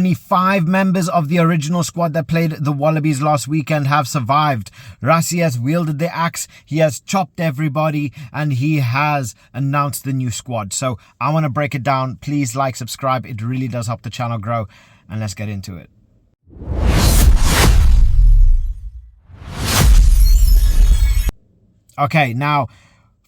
Only 5 members of the original squad that played the Wallabies last weekend have survived. Rassie has wielded the axe, he has chopped everybody, and he has announced the new squad. So I want to break it down. Please like, subscribe. It really does help the channel grow. And let's get into it. Okay, now,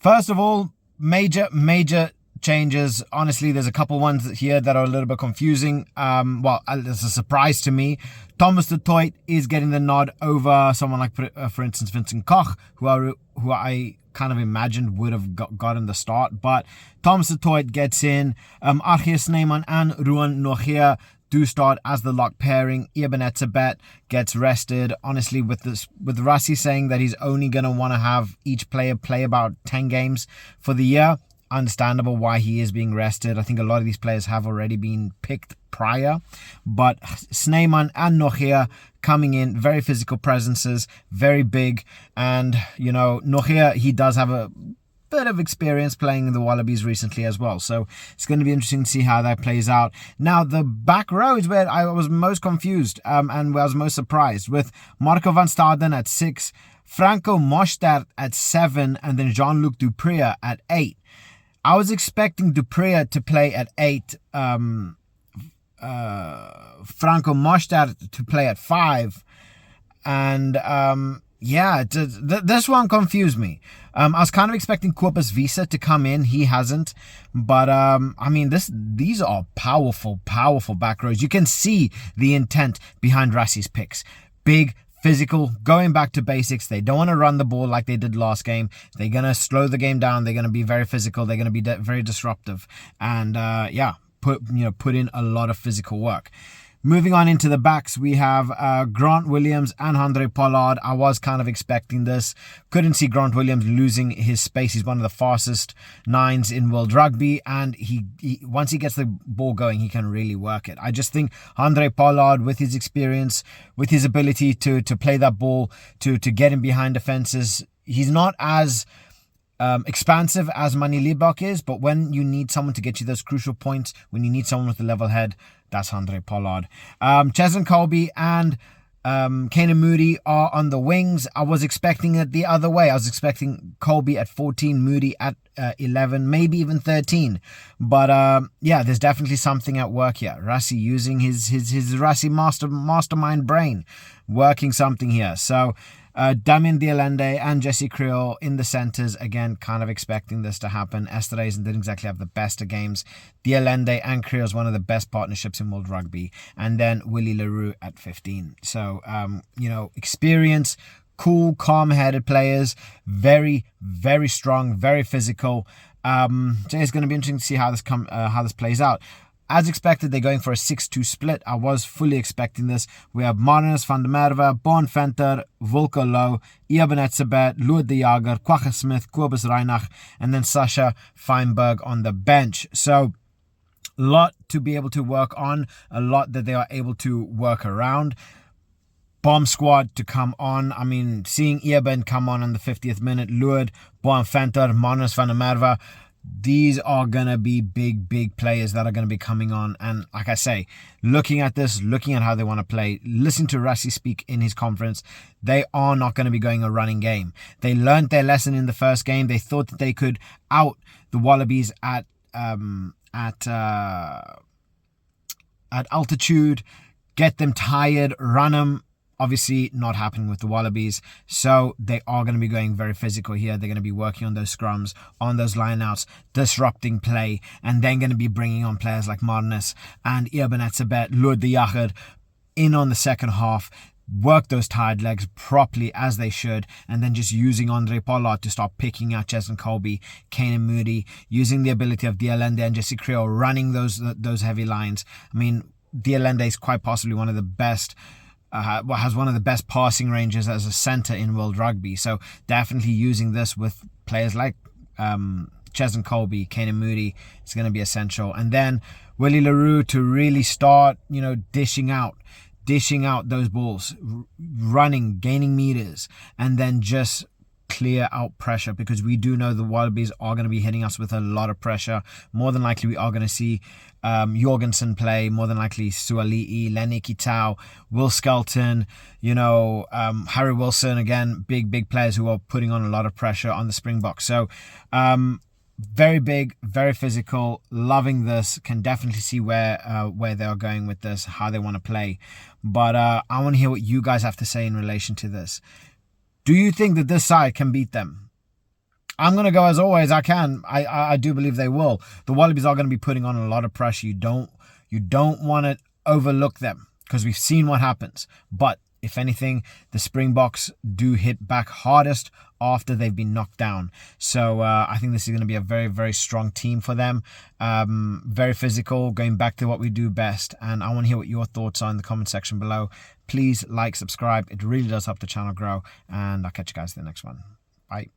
first of all, major changes. Honestly, there's a couple ones here that are a little bit confusing. Well, it's a surprise to me. Thomas du Toit is getting the nod over someone like, for instance, Vincent Koch, who I kind of imagined would have gotten the start. But Thomas du Toit gets in. Archie Snyman and Ruan Nogia do start as the lock pairing. Ebenezer gets rested. Honestly, with Rassie saying that he's only going to want to have each player play about 10 games for the year, understandable why he is being rested. I think a lot of these players have already been picked prior. But Snyman and Nogia coming in, very physical presences, very big. And, you know, Nogia, he does have a bit of experience playing in the Wallabies recently as well, so it's going to be interesting to see how that plays out. Now, the back row is where I was most confused and where I was most surprised, with Marco van Staden at 6, Franco Mostert at 7, and then Jean-Luc Dupree at 8. I was expecting Dupree to play at 8, Franco Mostert to play at 5, and yeah, this one confused me. I was kind of expecting Corpus Visa to come in. He hasn't. But, I mean, these are powerful back rows. You can see the intent behind Rassie's picks. Big, physical, going back to basics. They don't want to run the ball like they did last game. They're going to slow the game down. They're going to be very physical. They're going to be very disruptive. And, yeah, put in a lot of physical work. Moving on into the backs, we have Grant Williams and Andre Pollard. I was kind of expecting this. Couldn't see Grant Williams losing his space. He's one of the fastest 9s in world rugby. And he once he gets the ball going, he can really work it. I just think Andre Pollard, with his experience, with his ability to play that ball, to get him behind defenses, he's not as expansive as Manie Libbok is, but when you need someone to get you those crucial points, when you need someone with a level head, that's Andre Pollard. Cheslin Kolbe and Kanan Moody are on the wings. I was expecting it the other way. I was expecting Kolbe at 14, Moody at 11, maybe even 13. But yeah, there's definitely something at work here. Rassie using his Rassie mastermind brain, working something here. So Damien Dialende and Jesse Creel in the centres. Again, kind of expecting this to happen. Esterhuizen didn't exactly have the best of games. Dialende and Creel is one of the best partnerships in world rugby. And then Willie Leroux at 15. So, you know, experience, cool, calm-headed players. Very, very strong, very physical. So it's going to be interesting to see how this plays out. As expected, they're going for a 6-2 split. I was fully expecting this. We have Marnus van der Merwe, Bon Venter, Volker Low, Ebenezer, Lood de Jager, Kwagga Smith, Kobus Reinach, and then Sasha Feinberg on the bench. So, a lot to be able to work on, a lot that they are able to work around. Bomb squad to come on. I mean, seeing Eben come on the 50th minute, Lood, Bon Venter, Marnus van der Merwe, these are going to be big players that are going to be coming on. And like I say, looking at this, looking at how they want to play, listen to Rassie speak in his conference, they are not going to be going a running game. They learned their lesson in the first game. They thought that they could out the Wallabies at altitude, get them tired, run them. Obviously not happening with the Wallabies, so they are going to be going very physical here. They're going to be working on those scrums, on those lineouts, disrupting play, and then going to be bringing on players like Marnus and Ebenezer, Lood de Jager in on the second half, work those tired legs properly as they should, and then just using Andre Pollard to start picking out Cheslin Kolbe, Kanan Moody, using the ability of Dialende and Jesse Creel running those heavy lines. I mean, Dialende is quite possibly one of the best, has one of the best passing ranges as a centre in world rugby. So definitely using this with players like Cheslin Kolbe, Kanan Moody, it's going to be essential. And then Willie Leroux to really start, you know, dishing out those balls, running, gaining meters, and then just clear out pressure, because we do know the Wallabies are going to be hitting us with a lot of pressure. More than likely we are going to see Jorgensen play, more than likely Suali'i, Lenny Kitau, Will Skelton, Harry Wilson, again, big players who are putting on a lot of pressure on the Springboks. So very big, very physical, loving this. Can definitely see where they are going with this, how they want to play. But I want to hear what you guys have to say in relation to this. Do you think that this side can beat them? I'm going to go as always. I can. I do believe they will. The Wallabies are going to be putting on a lot of pressure. You don't want to overlook them, because we've seen what happens. But if anything, the Springboks do hit back hardest after they've been knocked down. So I think this is going to be a very, very strong team for them. Very physical, going back to what we do best. And I want to hear what your thoughts are in the comment section below. Please like, subscribe. It really does help the channel grow. And I'll catch you guys in the next one. Bye.